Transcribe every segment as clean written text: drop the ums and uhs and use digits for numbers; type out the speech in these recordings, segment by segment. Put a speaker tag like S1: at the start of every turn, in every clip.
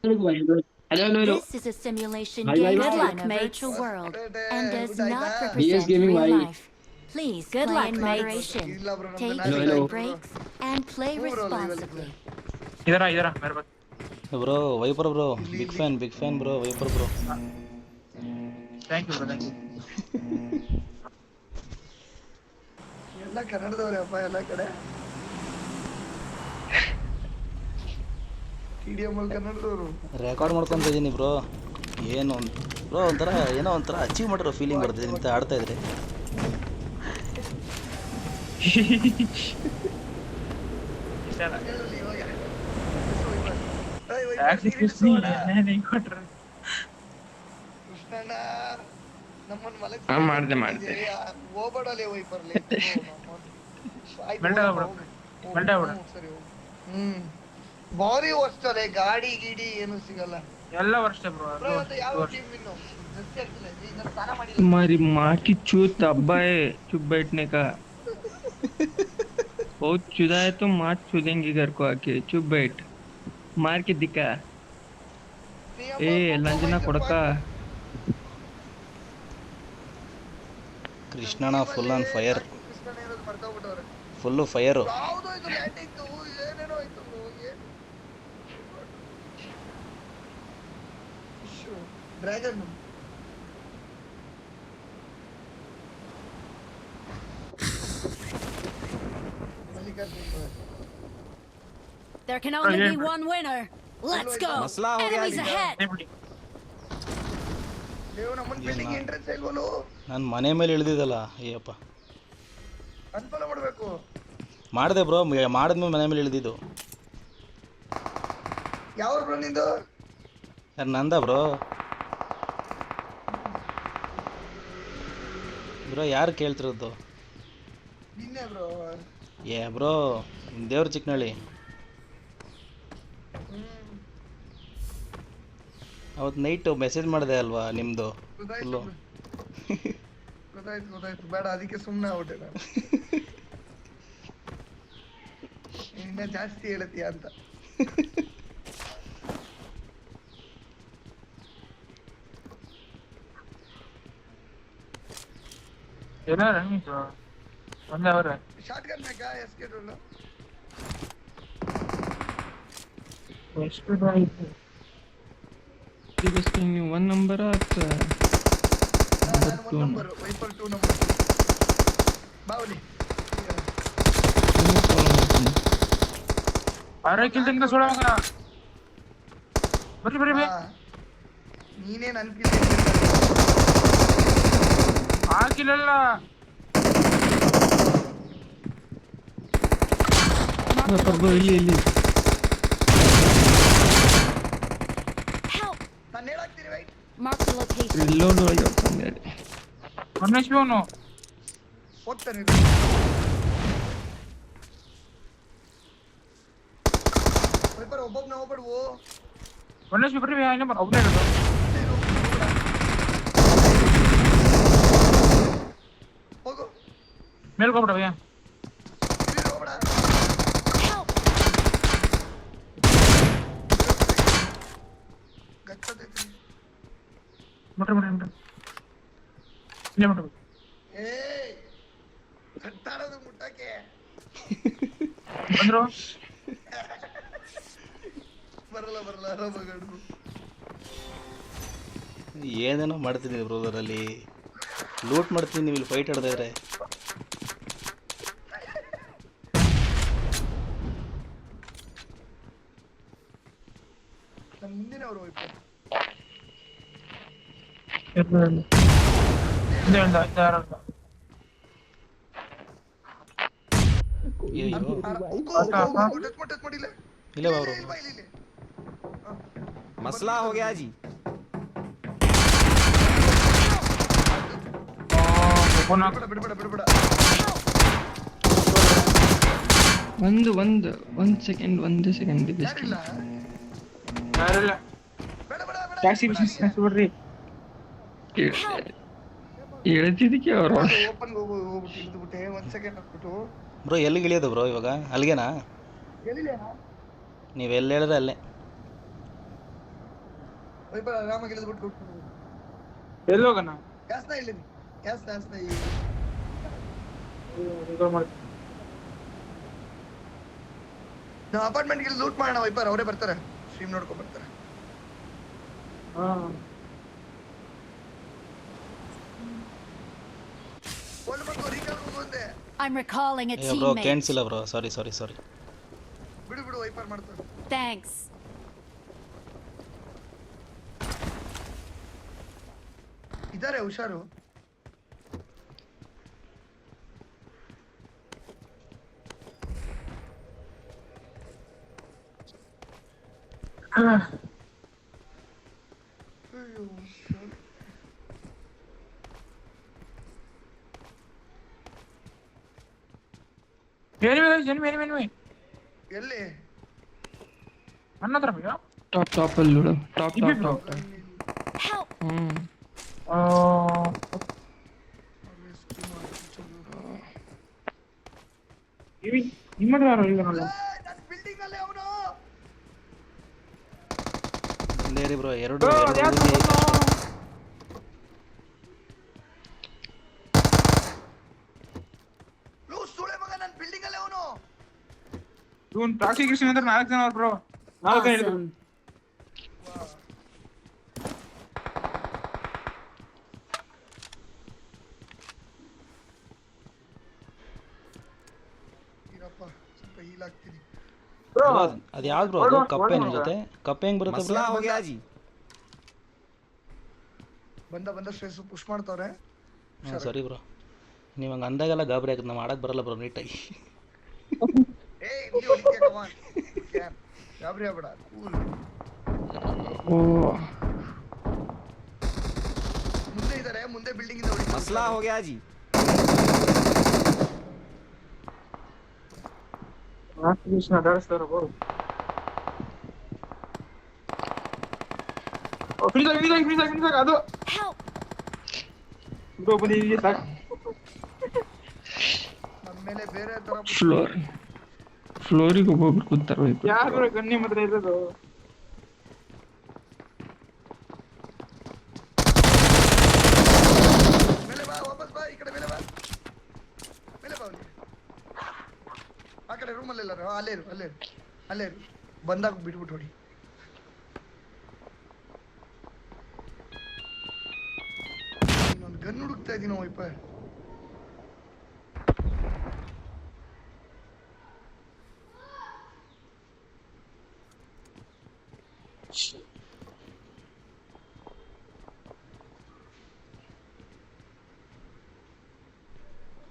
S1: Hello, hello.
S2: This is a simulation
S1: Bye, bye,
S2: game
S3: Good
S1: bye.
S2: set
S3: luck,
S2: in a
S3: mates.
S2: virtual world and does
S4: ಊಟ
S2: not
S4: ಆಯ್ತಾ?
S1: BS
S2: represent
S1: Gaming,
S2: real
S1: bye.
S2: life. Please
S3: Good
S2: play
S3: luck,
S2: in
S3: mates.
S2: moderation.
S4: ಇಲ್ಲ bro ನಮ್ದು
S2: Take
S4: ನಾಳೆ
S1: Hello,
S2: short
S1: hello.
S2: breaks and play
S4: Bro,
S2: responsibly.
S5: इधर मेरे पास
S6: bro wiper bro
S4: ಇಲ್ಲಿ
S6: big
S4: ಇಲ್ಲಿ
S6: fan bro wiper bro.
S5: Thank you thank you
S4: ಎಲ್ಲ ಕನ್ನಡದವ್ರೆ ಅಪ್ಪ ಎಲ್ಲ ಕಡೆ TDM ಅಲ್ಲಿ ಕನ್ನಡದವರು
S6: ರೆಕಾರ್ಡ್ ಮಾಡ್ಕೊಂತ ಇದೀನಿ ಬ್ರೋ. ಏನು ಬ್ರೋ ಒಂಥರ ಏನೋ ಒಂಥರ ಅಚೀವ್ ಮಾಡಿರೋ ಫೀಲಿಂಗ್ ಬರ್ತಿದೆ ನಿಮ್ತ ಆಡ್ತಾ ಇದ್ರೆ.
S4: ಹೇಳಲಿ ಇವಾಗ ಏಯ್
S5: टैक्सी किसने नहीं कट रहा
S4: ಕೃಷ್ಣಣ್ಣ ನಮ್ಮನ್ನ ಮಲಗಿಸಿ
S1: ಹಾ, ಮಾಡ್ದೆ.
S4: ಹೋಗ್ಬೇಡಲೇ ವೈಪರ್ಲಿ
S5: ಮೆಲ್ಟ್ ಆಗ್ಬಿಡು. ಮೆಲ್ಟ್ ಆಗ್ಬಿಡು.
S4: ಸರಿ ಹೋಗು. ಭಾರಿ ವರ್ಷಲೆ ಗಾಡಿ ಗಿಡಿ ಏನು ಸಿಗಲ್ಲ
S5: ಎಲ್ಲ ವರ್ಷ ಬ್ರೋ
S4: ಬ್ರೋ ಇವತ್ತು ಯಾವ ಟೀಮ್ ವಿನ್ನು ಜಸ್ತಿ ಆಗ್ತಿಲ್ಲ ಈಗ ಸ್ನಾನ ಮಾಡಿಲ್ಲ
S1: तुम्हारी माँ की चूत अब्बा है चुप बैठने का। बहुत चुदा है तो माँ चुदेंगी घर को आके। चुप बैठ, मार के दिखा। ए लंजना ಕೊಡಕ
S6: Krishnanna full on fire,
S4: Krishnanna ಏನದು ಮರ್ತೋಗ್ಬಿಟ್ಟವ್ರೆ
S6: ಫುಲ್ಲು ಫೈರು.
S4: ಯಾವ್ದೋ ಇದು ಲ್ಯಾಂಡಿಂಗ್ ಏನೇನೋ ಆಯ್ತು dragon
S3: There can only be one winner. Let's go. Enemies ahead.
S5: नहीं बिल्डिंग
S4: ದೇವ್ ನಮ್ಮನ್ ಬಿಲ್ಡಿಂಗ್ ಎಂಟ್ರೆನ್ಸ್ ಇಲ್ವಲ್ಲೋ
S6: ನಾನು ಮನೆ ಮೇಲೆ ಇಳಿದಿದ್ದಲ್ಲ ಅಯ್ಯಪ್ಪ.
S4: ಅನ್ಫಾಲೋ ಮಾಡ್ಬೇಕು
S6: ಮಾಡಿದೆ ಬ್ರೋ, ಮಾಡಿದ್ಮೇಲೆ ಮನೆ ಮೇಲೆ ಇಳಿದಿದ್ದು.
S4: ಯಾವ ಬ್ರೋ ನಿಂದು
S6: ಯಾರು ನಂದ ಬ್ರೋ? ಬ್ರೋ ಯಾರು ಕೇಳ್ತಿರೋದು?
S4: ನಿನ್ನೆ ಬ್ರೋ
S6: ಏ ಬ್ರೋ ದೇವ್ರ ಚಿಕ್ಕನಹಳ್ಳಿ. ಅವತ್ತು ನೈಟು ಮೆಸೇಜ್ ಮಾಡಿದೆ ಅಲ್ವಾ ನಿಮ್ಮದು ಫುಲ್ಲು.
S4: ಗೊತ್ತಾಯ್ತು ಬೇಡ ಅದಕ್ಕೆ ಸುಮ್ಮನೆ ಆಗ್ಬಿಟ್ಟೆ ನಾನು ಇನ್ನ ಜಾಸ್ತಿ ಹೇಳ್ತೀಯ ಅಂತ
S5: ಏನಾರ ರನ್ನಿಂಗ್ ಒಂದೇ ಅವರ
S4: ಶಾರ್ಟ್ ಗನ್ ಬೇಕಾ ಎಸ್ಕೆ ರೋಲ್
S5: ಎಷ್ಟು ಆಯ್ತು
S1: इसके वन नंबर आता
S4: ಒನ್ ನಂಬರ್ ವೈಪರ್ 2 ನಂಬರ್ ಬಾವಲಿ
S5: ಅರೆ ಕಿಲ್ಟಿಂಗ್ ಸೋಳ ಮಗ ಬರ್ರಿ ಬರ್ರಿ ಬೇ
S4: ನೀನೇ ನನ್ ಕಿಲ್
S5: ಹಾಕಿಲ್ಲಲ್ಲ
S1: पर ब्रो ಇಲ್ಲಿ
S3: Help.
S4: ನಾನು ಹೇಳಾಕ್ತೀನಿ wait
S3: Mark the location.
S1: Reload ಒಳಗೆ ಬಂದೆ.
S5: ರಮೇಶ್ ಅವನು
S4: ಹೋಗ್ತಾನೆ ವೈಪರ್ ಒಬ್ಬೊಬ್ನ ಹೋಗ್ಬಿಡುವು
S5: ರಮೇಶ್ ಬರ್ರಿ ಬೇ ಇನ್ನೊಬ್ಬ ಒಬ್ಬನೇ ಇರೋದು
S4: ಹೋಗು
S5: ಮೇಲ್ಕೋಗ್ಬಿಡ ಬೇ
S4: ಇಲ್ಲಿ ಹೋಗ್ಬೇಡ
S3: Help.
S4: ಗಚ್ಚತೈತಿ
S5: ಬಿಟ್ರಿ ಬಿಟ್ರಿ ಬಿಟ್ರಿ ಇಲ್ಲೇ ಬಿಟ್ರಿ
S4: ಏಯ್ ಕಟ್ಟಾಡೋದು ಮುಟ್ಟಕ್ಕೆ
S5: ಬಂದ್ರು
S4: ಬರಲ್ಲ ಆರಾಮಾಗಿ ಆಡ್ಬೋದು
S6: ಏನೇನೋ ಮಾಡ್ತಿದ್ದೀನಿ ಬ್ರೋದರಲ್ಲಿ, ಲೂಟ್ ಮಾಡ್ತೀನಿ. ನೀವು ಇಲ್ಲಿ ಫೈಟ್ ಆಡ್ತಾ ಇದ್ರೆ
S4: ನಮ್ಮ ಮುಂದಿನವರು ವೈಪರ್
S5: ಹಿಂದೆ ಒಂದು ಯಾರು
S6: ಅಯ್ಯೋ
S4: ಟಚ್ ಮಾಡಿಲ್ಲ
S6: ಇಲ್ಲ ಬ್ರೋ.
S4: ಇಲ್ಲಿ
S7: मसला हो गया जी।
S4: ಬಿಡ್ಬೇಡ
S1: ಒಂದು ಸೆಕೆಂಡ್ ಇದೆ.
S4: ಯಾರಿಲ್ಲ
S5: ಯಾರಿಲ್ಲ
S4: ಬೇಡ
S5: ಟ್ಯಾಕ್ಸಿ ಬಿಸ್ನೆಸ್ ಬಿಡ್ರಿ
S1: ಹೇಳ್ತಿದ್ದಕ್ಕೆ ಅವರು
S4: ಓಪನ್ ಹೋಗ್ಬಿಟ್ಟು ಇಳಿದ್ಬಿಟ್ಟೆ ಒಂದ್ ಸೆಕೆಂಡ್ ಹಾಕ್ಬಿಟ್ಟು
S6: ಬ್ರೋ ಎಲ್ಲಿಗೆ ಇಳಿಯೋದು ಬ್ರೋ ಇವಾಗ? ಅಲ್ಲಿಗೆನಾ?
S4: ಎಲ್ಲಿಲ್ಲ
S6: ನೀವು ಎಲ್ಲಿ ಹೇಳಿದ್ರೆ ಅಲ್ಲೇ.
S4: ವೈಪರ್ ಆರಾಮಾಗಿ ಇಳಿದ್ಬಿಟ್ಟು
S5: ಎಲ್ಲಿ ಹೋಗೋಣ?
S4: ಗ್ಯಾಸ್ನ ಇಲ್ಲಿ ಗ್ಯಾಸ್ನ ನಾವು ಅಪಾರ್ಟ್ಮೆಂಟ್ಗೆ ಇಲ್ಲಿ ಲೂಟ್ ಮಾಡೋಣ ವೈಪರ್ ಅವರೇ ಬರ್ತಾರೆ ಸ್ಟ್ರೀಮ್ ನೋಡ್ಕೊಂಡ್ ಬರ್ತಾರೆ
S3: I'm recalling a
S6: bro
S3: teammate.
S6: ಕೇಳಿಸಿಲ್ಲ ಬ್ರೋ, ಸಾರಿ.
S4: ಬಿಡು ವೈಪರ್ ಮಾಡ್ತಾರೆ
S3: Thanks.
S4: ಇದಾರೆ ಹುಷಾರು ಎಲ್ಲಿ
S5: ನನ್ನ ಹತ್ರ ಭಯ್ಯ.
S1: ಟಾಪ್ ಅಲ್ಲಿ ನೋಡು. ಟಾಪ್.
S3: Help!
S5: ನಿಮ್ಮ ಹತ್ರ ಯಾರು ಇದ್ದಾರಲ್ಲ?
S4: ನನ್ನ ಬಿಲ್ಡಿಂಗ್ ಅಲ್ಲೇ ಅವನು
S6: ಇಲ್ಲೇ ಬ್ರೋ, ಎರಡು
S5: ಬ್ರೋ,
S6: ಎರಡು
S5: ಅದ್ಯಾವ್ದು
S6: ಹುಡುಗಿ.
S5: ಗೊತ್ತಾ?
S4: ಸುಳೆ ಮಗ ನನ್ನ ಬಿಲ್ಡಿಂಗ್ ಅಲ್ಲೇ ಅವನು
S5: ಇವನ್ ಪ್ರಾಸಿಕ್ಯೂಷನ್ ಅಂದ್ರೆ 4 ಜನ ಅವ್ರು ಬ್ರೋ. 4 ಜನ ಹಿಡಿದ್ರು.
S3: Awesome.
S4: ಇರಪ್ಪ ಸ್ವಲ್ಪ ಹೀಲ್ ಆಗ್ತೀನಿ
S5: ಬ್ರೋ,
S6: ಅದು ಯಾವ್ದು ಬ್ರೋ? ಅದು ಕಪ್ ಏನು ಜೊತೆ? ಕಪ್ ಹೆಂಗ್ ಬರುತ್ತೆ ಬ್ರೋ?
S4: ಬಂದ ಸ್ಟ್ರೆಸ್ ಪುಷ್ ಮಾಡ್ತಾವ್ರೆ
S6: ಹಾಂ ಸರಿ ಬ್ರೋ, ನೀವು ಹಂಗೆ ಅಂದಾಗೆಲ್ಲ ಗಾಬರಿ ಆಗುತ್ತೆ. ನಾವು ಮಾಡಕ್ಕೆ ಬರಲ್ಲ ಬ್ರೋ ನೀಟಾಗಿ.
S4: ಇಲ್ಲಿ ಹೊಡಿತೀಯ ಕಮಾನ್ ಗಾಬರಿ ಆಗ್ಬೇಡ ಕೂಲ್
S1: ಓ
S4: ಮುಂದೆ ಇದಾರೆ ಮುಂದೆ ಬಿಲ್ಡಿಂಗ್ ಇಂದ ಹೊಡಿ
S7: मसला हो गया जी
S5: ಪ್ರಾಸಿಕ್ಯೂಷನ್ ಅದಾಡಿಸ್ತಾರ ಬ್ರೋ. ಫ್ರೀಸ್ ಆಗಿ ಅದು
S3: Help!
S5: ಬ್ರೋ ಬಂದಿದ್ದೀವಿ ಸಾಕು.
S4: ನಮ್ಮ ಮೇಲೆ ಬೇರೆ ತರ
S1: ಫ್ಲೋರಿಗೆ ಒಬ್ಬೊಬ್ರು ಕೂತಾರೆ ವೈಪರ್.
S5: ಯಾರು ಬ್ರೋ ಗನ್ನಿ ಮಾತ್ರ ಇರೋದು?
S4: ಮೇಲೆ ಬಾ ವಾಪಸ್ ಬಾ ಈ ಕಡೆ ಮೇಲೆ ಬಾ ಅವ್ನಿಗೆ. ಆ ಕಡೆ ರೂಮಲ್ಲಿ ಎಲ್ಲಾರು ಅಲ್ಲೇ ಇರು ಬಂದಾಗ ಬಿಟ್ಬಿಟ್ಟು ಹೊಡಿ ಇನ್ನೊಂದು ಗನ್ ಹುಡುಕ್ತಾ ಇದೀನಿ ವೈಪರ್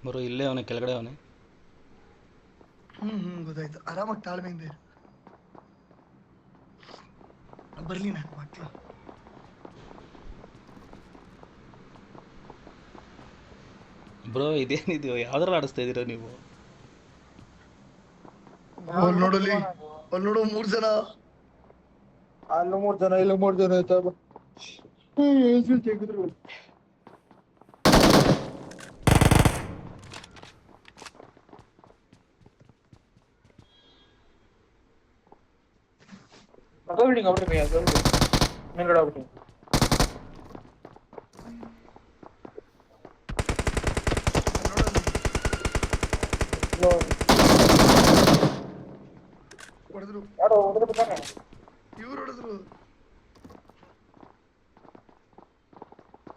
S6: ಬ್ರೋ ಇಲ್ಲೇ ಅವನೇ, ಕೆಳಗಡೆ ಅವನೇ.
S4: ಗೊತ್ತಾಯ್ತು ಆರಾಮಾಗಿ ತಾಳ್ಮೆಯಿಂದ ಇರು ಬರ್ಲಿ ನಾನು ಮಕ್ಕಳು
S6: ಬ್ರೋ ಇದೇನಿದೆಯೋ, ಯಾವ್ದ್ರಲ್ಲಿ ಆಡಿಸ್ತಾ ಇದ್ದೀರಾ ನೀವು?
S4: ಅಲ್ಲಿ ನೋಡಲಿ ಅಲ್ಲಿ ನೋಡು 3 ಜನ
S5: ಅಲ್ಲಿ 3 ಜನ ಇಲ್ಲ 3 ಜನ ಆಯ್ತಾ ತೆಗೆದ್ರು. ಅದು ಬಿಲ್ಡಿಂಗ್ ಅವ್ರೆ ಭಯ್ಯ, ಅದು ಮೇಲ್ಗಡೆ ಹೋಗ್ಬಿಟ್ಟು
S4: ಹೊಡೆದ್ರು
S5: ಯಾರೋ ಹೊಡೆದು ತಾನೆ.
S4: ಇವ್ರು ಹೊಡೆದ್ರು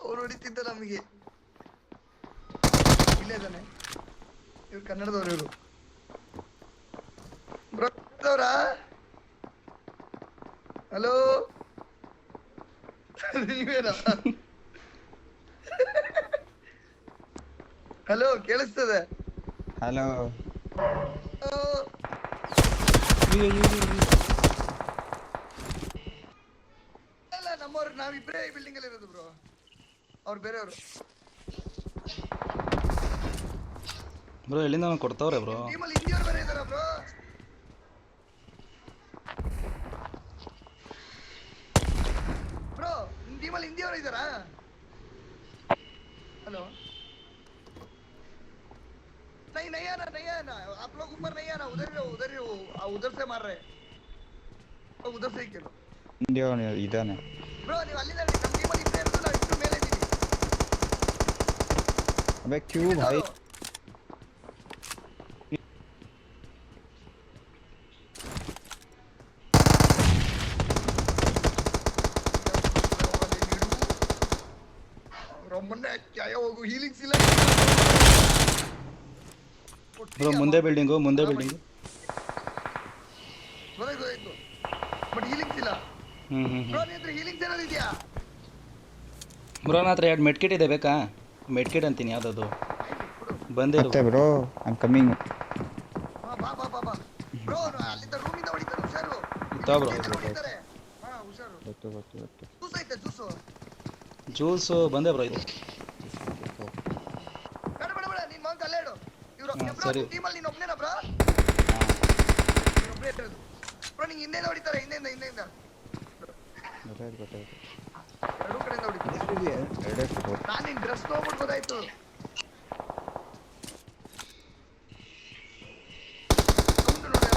S4: ಅವ್ರು ಹೊಡಿತಿದ್ದ ನಮಗೆ ಇಲ್ಲೇ ಇದ್ದಾನೆ ಇವ್ರು ಕನ್ನಡದವ್ರು ಇವರು ಬ್ರವ್ರಾ ಹಲೋ ನೀವೇನಾ ಹಲೋ ಕೇಳಿಸ್ತದೆ
S7: हेलो
S4: ಅಲ್ಲ ನಮ್ಮವ್ರು ನಾವಿಬ್ಬರೇ ಈ ಬಿಲ್ಡಿಂಗ್ ಅಲ್ಲಿ ಇರೋದು ಬ್ರೋ ಅವ್ರು ಬೇರೆಯವರು
S6: ಬ್ರೋ ಎಲ್ಲಿಂದ ಕೊಡ್ತಾವ್ರೆ ಬ್ರೋ?
S4: ಟೀಮಲ್ಲಿ ಇಂಡಿಯವ್ರು ಬೇರೆ ಇದಾರ ಬ್ರೋ ಬ್ರೋ ನಿಮ್ ಟೀಮಲ್ಲಿ ಇಂಡಿಯವ್ರು ಇದಾರಾ हेलो नहीं नहीं आना नहीं आना आप लोग ऊपर नहीं आना उधर ही उधर से मार रहे हैं उधर से ही खेलो
S7: इंडिया इधर है
S4: ಬ್ರೋ ನೀವು ಅಲ್ಲಿಂದ ನಮ್ಮ ಟೀಮಲ್ಲಿ ಇಬ್ಬರೇ ಇರೋದು, ನಾವು ಇಬ್ಬರು ಮೇಲೆ ಇದ್ದೀವಿ.
S7: अबे क्यों भाई
S4: ರೊಮ್ಮನ್ನೇ ಹೋಗು ಹೀಲಿಂಗ್ಸ್ ಇಲ್ಲ
S6: ಬ್ರೋ ಮುಂದೆ ಬಿಲ್ಡಿಂಗು
S4: ಗೊತ್ತಾಯ್ತು ಬಟ್ ಹೀಲಿಂಗ್ಸ್ ಇಲ್ಲ. ಬ್ರೋ ನಿನ್ನ ಹತ್ರ ಹೀಲಿಂಗ್ಸ್ ಏನಾದ್ರು ಇದೆಯಾ?
S6: ಬ್ರೋ ನನ್ನ ಹತ್ರ 2 ಮೆಡ್ಕಿಟ್ ಇದೆ, ಬೇಕಾ? ಮೆಡ್ಕಿಟ್ ಅಂತೀನಿ ಯಾವುದದು ಬಂದಿರು.
S7: ಮತ್ತೆ ಬ್ರೋ ಐ ಆಮ್ ಕಮಿಂಗ್.
S4: ಬಾ ಬಾ ಬಾ ಬಾ ಬ್ರೋ ಅಲ್ಲಿಂದ ರೂಮಿಂದ ಹೊಡಿತಾರೆ, ಹುಷಾರು.
S6: ತಾ ಬ್ರೋ
S4: ಹೊಡಿತಾರೆ. ಹಾ ಹುಷಾರು.
S7: ಗೊತ್ತು
S4: ಜ್ಯೂಸ್ ಐತೆ ಜ್ಯೂಸು.
S6: ಜ್ಯೂಸು ಬಂದೆ ಬ್ರೋ ಇದು.
S4: ಬೇಡ ಬೇಡ ಬೇಡ ನೀನ್ ಮಂಕ್ ಅಲ್ಲೇ ಇಡು. ಇವ್ರು
S6: ಸರಿ.
S4: ಟೀಮಲ್ಲಿ ನೀನು ಒಬ್ಬನೇನಾ ಬ್ರೋ? ಒಬ್ಬನೇ ಇರೋದು ಬ್ರೋ. ನಿಂಗೆ ಹಿಂದೆಯಿಂದ ಹೊಡಿತಾರೆ, ಹಿಂದೆಯಿಂದ
S7: ಗೊತ್ತಾಯ್ತು
S4: ಎರಡೂ ಕಡೆಯಿಂದ ಹೊಡಿತಾರೆ.
S7: ಎರಡೇ ಫೋಟೋ.
S4: ನಾನು ನಿನ್ ಡ್ರೆಸ್ ನೋಡ್ಬಿಟ್ಟು ಗೊತ್ತಾಯ್ತು. ಸೌಂಡ್ ನೋಡಿ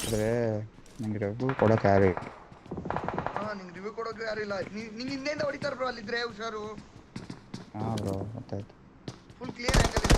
S7: ಅಂದ್ರೆ ನಂಗೆ ರಿವ್ಯೂ ಕೊಡೋಕೆ ಯಾರು ಇಲ್ಲ.
S4: ಹಾ ನಿಂಗೆ ರಿವ್ಯೂ ಕೊಡೋಕೆ ಯಾರು ಇಲ್ಲ. ನಿಂಗೆ ಹಿಂದೆಯಿಂದ ಹೊಡಿತಾರೆ ಬ್ರೋ, ಅಲ್ಲಿದ್ರೆ ಹುಷಾರು.
S7: ಹಾಂ ಬ್ರೋ ಗೊತ್ತಾಯ್ತು.
S4: ಫುಲ್ ಕ್ಲಿಯರ್ ಆಂಗಲ್ ಇದೆ.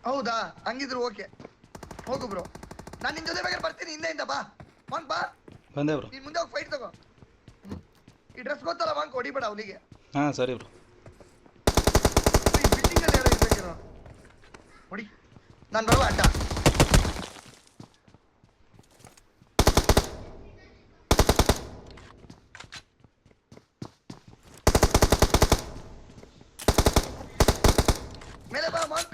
S4: ಹೌದಾ? ಹಂಗಿದ್ರು ಓಕೆ, ಹೋಗು ಬ್ರೋ. ನಾನು ನಿನ್ ಜೊತೆ ಬೇಕಾದ್ರೆ ಬರ್ತೀನಿ, ಹಿಂದೆಯಿಂದ ಬಾ ಮಂಕ್ ಬಾ.
S6: ಬಂದೆ ಬ್ರೋ.
S4: ನೀನ್ ಮುಂದೆ ಹೋಗಿ ಫೈಟ್ ತಗೋ. ಈ ಡ್ರೆಸ್ ಗೊತ್ತಲ್ಲ ಮಂಕ್, ಹೊಡಿಬೇಡ ಅವನಿಗೆ.
S6: ಹಾಂ ಸರಿ ಬ್ರೋ.
S4: ಈ ಬಿಲ್ಡಿಂಗ್ ಅಲ್ಲಿ ಯಾರೋ ಇರ್ಬೇಕೇನೋ, ಹೊಡಿ. ನಾನು ಬರುವ ಅಡ್ಡ. ಮೇಲೆ ಬಾ ಮಂಕ್,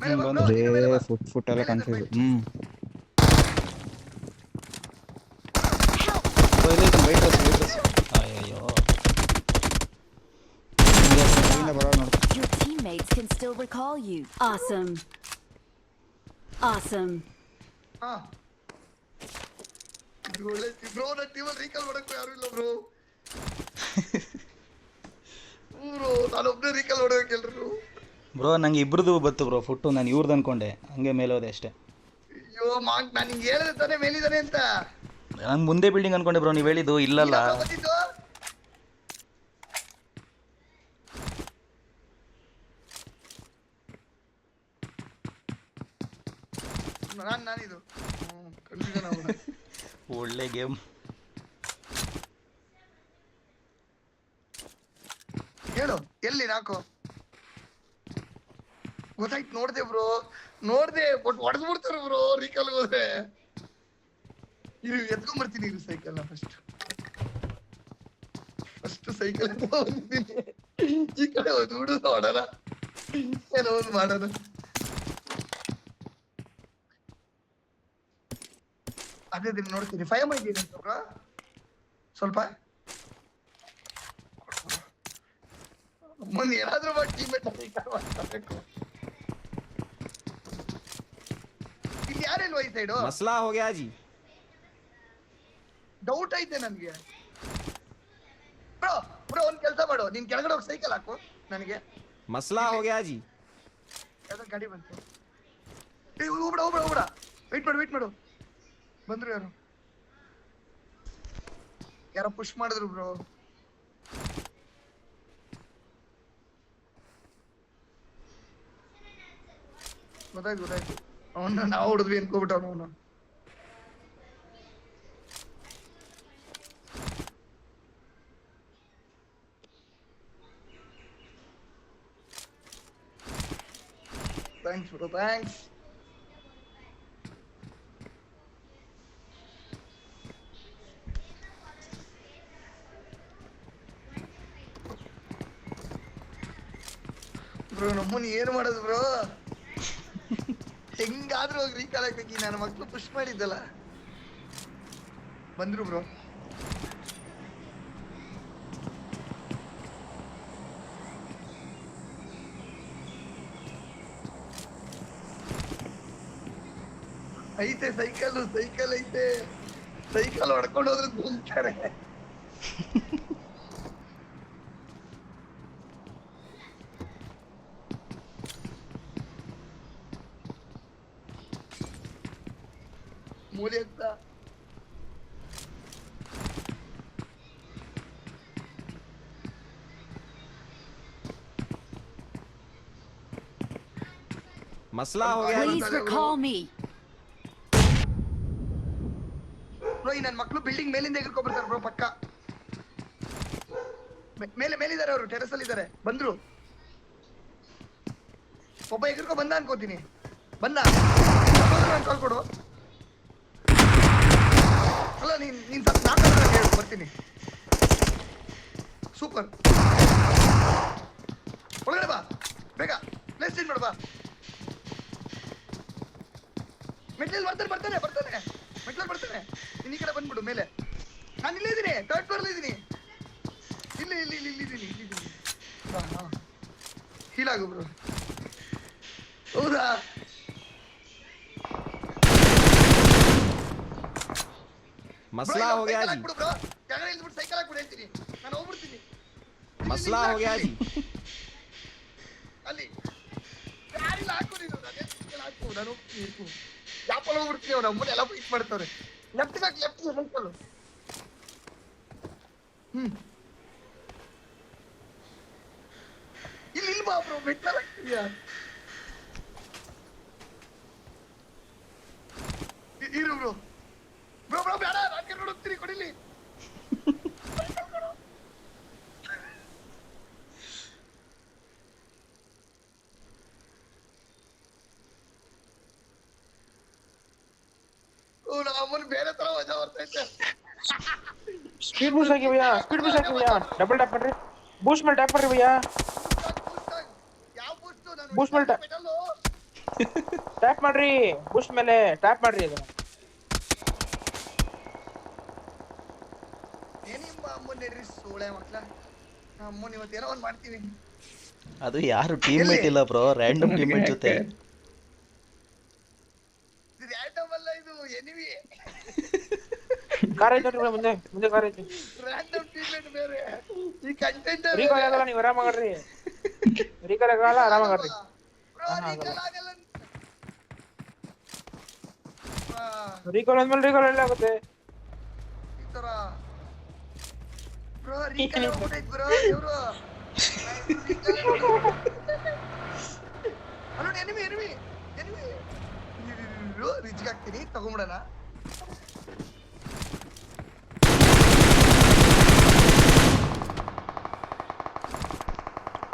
S4: ಮೇಲೆ ಬಾ bro, ನೀನು ಮೇಲೆ ಬಾ.
S7: ಫುಟ್ ಎಲ್ಲ ಕಾಣಿಸ್ತಿದೆ.
S6: ಇದೈತೆ ವೈಟ್ ಡ್ರೆಸ್. ಅಯ್ಯೋ
S7: ಇಲ್ಲಿಂದ ಬರೋ ನೋಡು.
S2: Your teammates can still recall you. Awesome. Awesome.
S4: ಹಾ ಒಳ್ಳೆ ಬ್ರೋ. ನನ್ನ ಟೀಮಲ್ಲಿ ರೀಕಾಲ್ ಮಾಡಕ್ಕೂ ಯಾರು ಇಲ್ಲ ಬ್ರೋ. ಬ್ರೋ ನಾನು ಒಬ್ಬನೇ ರೀಕಾಲ್ ಮಾಡೋಕೆ ಎಲ್ರು.
S6: ಬ್ರೋ ನಂಗೆ ಇಬ್ರದು ಬತ್ತು ಬ್ರೋ ಫುಟ್ಟು, ನಾನು ಇವ್ರದ್ದು ಅನ್ಕೊಂಡೆ, ಹಂಗೆ ಮೇಲೆ ಹೋದೆ ಅಷ್ಟೇ.
S4: ಅಯ್ಯೋ ಮಾಂಕ್, ನಾನು ನಿಂಗೆ ಹೇಳಿದೆ ತಾನೇ ಮೇಲಿದ್ದಾನೆ ಅಂತ.
S6: ನಾನು ಮುಂದೆ ಬಿಲ್ಡಿಂಗ್ ಅನ್ಕೊಂಡೆ ಬ್ರೋ, ನೀವು ಹೇಳಿದ್ದು ಇಲ್ಲಲ್ಲ.
S4: ಬಂದಿದ್ದು ನಾನಿದು ಕನ್ಫ್ಯೂಷನ್ ಆಗ್ಬಿಡ.
S6: ಒಳ್ಳೆ ಗೇಮ್.
S4: ಹೇಳು ಎಲ್ಲಿ ನಾಕು ಗೊತ್ತಾಯ್ತು. ನೋಡ್ದೆ ಬ್ರೋ, ನೋಡ್ದೆ ಬಟ್ ಹೊಡೆದು ಬಿಡ್ತಾರೆ ಬ್ರೋ ರೀಕಾಲ್ ಹೋದ್ರೆ. ಇರು ಎತ್ಕೊಂಡ್ಬರ್ತೀನಿ, ಇರು ಸೈಕಲ್ ಫಸ್ಟ್ ಸೈಕಲ್ ಬಂದಿದ್ದೀನಿ. ಈ ಕಡೆ ಒಂದು ಹುಡುಗ ಮಾಡೋಣ, ಏನೋ ಒಂದು ಮಾಡೋಣ. ಅದೇ ದಿನ ನೋಡ್ತೀನಿ. 5 ಮಾಡಿದ್ದೀನಿ ಬ್ರೋ ಸ್ವಲ್ಪ. ಮುಂದೆ ಏನಾದ್ರೂ ಮಾಡಿ ಟೀಮೇಟ್ ಮಾಡ್ಬೇಕು. ಇಲ್ಲಿ ಯಾರಿಲ್ವಾ ಈ ಸೈಡು?
S8: मसला हो गया जी.
S4: ಡೌಟ್ ಐತೆ ನನ್ಗೆ ಬ್ರೋ. ಬ್ರೋ ಒಂದ್ ಕೆಲಸ ಮಾಡು, ನೀನ್ ಕೆಳಗಡೆ ಹೋಗಿ ಸೈಕಲ್ ಹಾಕು ನನಗೆ.
S8: मसला हो गया जी.
S4: ಯಾವ್ದೋ ಗಾಡಿ ಬಂತು. ಹೋಗ್ಬಿಡ. ವೆಯ್ಟ್ ಮಾಡು. ಬಂದ್ರು ಯಾರೋ ಪುಷ್ ಮಾಡಿದ್ರು ಬ್ರೋ. ಗೊತ್ತಾಯ್ತು. ಅವನ್ನ ನಾವು ಹೊಡೆದ್ವಿ ಅನ್ಕೋಬಿಟ್ಟ ಅವನು. Thanks bro, thanks. ಬ್ರೋ ನಮ್ಮನ್ನ ಏನು ಮಾಡೋದು ಬ್ರೋ? ಹೆಂಗಾದ್ರೂ ಹೋಗಿ ರೀಕಾಲ್ ಹಾಕಿ. ನನ್ನ ಮಕ್ಳು ಪುಷ್ ಮಾಡಿದ್ದಲ್ಲ. ಬಂದ್ರು ಬ್ರೋ. ಐತೆ ಸೈಕಲ್ ಐತೆ. ಸೈಕಲ್ ಹೊಡ್ಕೊಂಡು ಹೋದ್ರೆ ಗುಂತಾರೆ. ಮೂಲೆ ಅಂತ
S8: मसला हो गया जी।
S2: Please recall me.
S4: ಬ್ರೋ ಈ ನನ್ನ ಮಕ್ಕಳು ಬಿಲ್ಡಿಂಗ್ ಮೇಲಿಂದ ಎಗರ್ಕೊ ಬರ್ತಾರೆ ಬ್ರೋ ಪಕ್ಕ. ಮೇಲಿದ್ದಾರೆ ಅವರು, ಟೆರೆಸ್ ಅಲ್ಲಿ ಇದ್ದಾರೆ. ಬಂದ್ರು, ಒಬ್ಬ ಎಗರ್ಕೊ ಬಂದ ಅನ್ಕೋತೀನಿ. ಬಂದ ಕಾಲ್ ಕೊಡು. ಅಲ್ಲ ನೀನ್ ಸ್ವಲ್ಪ ಹೇಳು, ಬರ್ತೀನಿ. ಸೂಪರ್, ಒಳಗಡೆ ಬಾ ಬೇಗ, ಪ್ಲೇಸ್ ಚೇಂಜ್ ಮಾಡು ಬಾ. ಮೆಟ್ಲಲ್ಲಿ ಬರ್ತಾನೆ ಮೆಟ್ಲಲ್ಲಿ ಬರ್ತಾನೆ. ನೀನ್ ಈ ಕಡೆ ಬಂದ್ಬಿಡು ಮೇಲೆ. ನಾನು ಇಲ್ಲೇ ಇದ್ದೀನಿ, ಥರ್ಡ್ ಫ್ಲೋರ್ ಇದ್ದೀನಿ. ಇಲ್ಲಿ ಇದ್ದೀನಿ. ಹೀಲ್ ಆಗು ಬ್ರೋ. ಹೌದಾ?
S8: मसला हो गया जी।
S4: ಬ್ರೋ ಕೆಳಗಡೆ ಇಳ್ಬಿಟ್ಟು ಸೈಕಲ್ ಹಾಕ್ಬಿಡು ಹೇಳ್ತೀನಿ. ನಾನು ಹೋಗ್ಬಿಡ್ತೀನಿ.
S8: मसला हो गया जी।
S4: ಅಲ್ಲಿ ಯಾರಿಲ್ಲ, ಹಾಕು ನೀನು. ಹಾಕು, ನಾನು ಹೋಗ್ತೀನಿ. ಯಾಪಲ್ ಹೋಗ್ಬಿಡ್ತೀನಿ. ಅವ್ರು ಅಮ್ಮನೆಲ್ಲ ಫೈಟ್ ಮಾಡ್ತಾರೆ. Left cycle. ಇಲ್ಲಿ ಬಾ ಬ್ರೋ, ಮೆಟ್ಲಲ್ಲಿ ಹಾಕ್ತೀಯಾ? ಇರು ಬ್ರೋ ಬೇಡ, ನಾನು ಕರ್ಕೊಂಡು ಹೋಗ್ತೀನಿ. ಕೊಡಿಲಿ. ಅಮ್ಮನ ಬೇರೆ ತರ ಮಜಾ ಬರ್ತೈತೆ.
S5: स्पीड बूस्ट ಹಾಕಿ ಭಯ್ಯಾ, ಡಬಲ್ ಟ್ಯಾಪ್ ಮಾಡ್ರಿ. ಬೂಸ್ಟ್ ಮೇಲೆ ಟ್ಯಾಪ್ ಮಾಡ್ರಿ ಭಯ್ಯಾ.
S4: ಯಾವ ಬೂಸ್ಟ್? ನಾನು
S5: ಬೂಸ್ಟ್ ಮೇಲೆ ಟ್ಯಾಪ್ ಮಾಡ್ರಿ. ಬೂಸ್ಟ್ ಮೇಲೆ ಟ್ಯಾಪ್ ಮಾಡ್ರಿ. ಅದನ್ನ
S4: ಏನಿಮ್ಮ ಅಮ್ಮನ ನಡ್ರಿ ಸೋಳೆ ಮಕ್ಳ. ಅಮ್ಮನ ಇವತ್ತೇನೋ ಒಂದು ಮಾಡ್ತೀವಿ.
S6: ಅದು ಯಾರು ಟೀಮ್ಮೇಟ್ ಇಲ್ಲ ಬ್ರೋ, ರ್ಯಾಂಡಮ್ ಟೀಮ್ಮೇಟ್ ಜೊತೆ.
S4: ರ್ಯಾಂಡಮ್ ಅಲ್ಲ, ಇದು ಎನಿಮಿ.
S5: ಕಾರ್ ಐತೆ ಮುಂದೆ ಕಾರ್ ಐತೆ.
S4: ರ್ಯಾಂಡಮ್ ಟೀಮ್ಮೇಟ್ ಬೇರೆ. ಈ ಕಂಟೆಂಟ್
S5: ರೀಕಾಲ್ ಆಗಲ್ಲ, ನೀವು ಆರಾಮಾಗ್ರಿ. ರೀಕಾಲ್ ಆಗಲ್ಲ, ಆರಾಮಾಗ್ರಿ.
S4: ಬ್ರೋ ರೀಕಾಲ್ ಆಗಲ್ಲ.
S5: ರೀಕಾಲ್ ಅಂದ್ಮೇಲೆ ರೀಕಾಲ್ ಎಲ್ಲ ಆಗುತ್ತೆ.
S4: ಈ ತರ ಬ್ರೋ ರೀಕಾಲ್ ಆಗ್ಬಿಟ್ಟೈತೆ ಬ್ರೋ. ಇವರು ಅಲ್ಲ, ಎನಿಮಿ ರಿಚ್ ಆಗ್ತೀನಿ. ತಗೊಂಬಿಡೋಣ.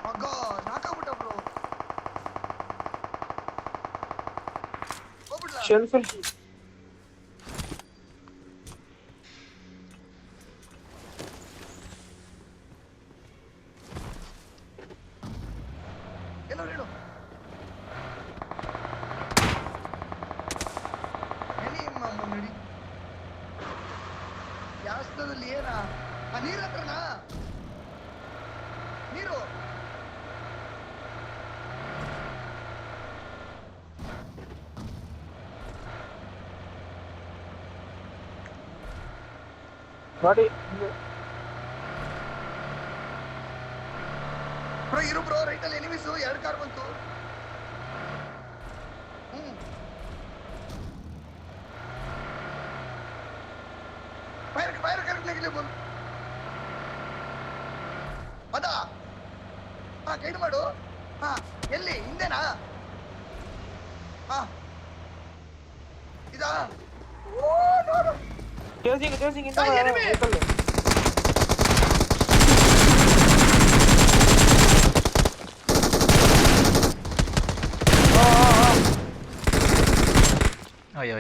S4: ಮಗ ನಾಕಾಗ್ಬಿಟ್ಟ ಬ್ರೋ. ಹೋಗ್ಬಿಡ್ಲ?
S5: ಶೆಲ್ಫ್
S4: ಎಲ್ಲೋ ಹೇಳು. ನಡಿ ಯಾಸ್ತದಲ್ಲಿ ಏನ ಆ ನೀರ್ ಹತ್ರನಾ? ನೀರು
S5: ಗಾಡಿ
S4: ಬ್ರೋ. ಇರು ಬ್ರೋ, ರೈಟ್ ಅಲ್ಲಿ ಎನಿಮೀಸು. 2 ಕಾರ್ ಬಂತು. ಫೈರ್ ಕರೆಕ್ಟ್ನಾಗಿಲ್ಲ ಬಂದು. ಅದಾ? ಗೈಡ್ ಮಾಡು. ಎಲ್ಲಿ? ಹಿಂದೆನಾ? ಇದಾ? ನೋಡು.
S5: ಚೇಸಿಂಗ್ ಇಂದ
S4: enemy.
S5: ವೆಹಿಕಲ್.
S6: ಅಯ್ಯೋ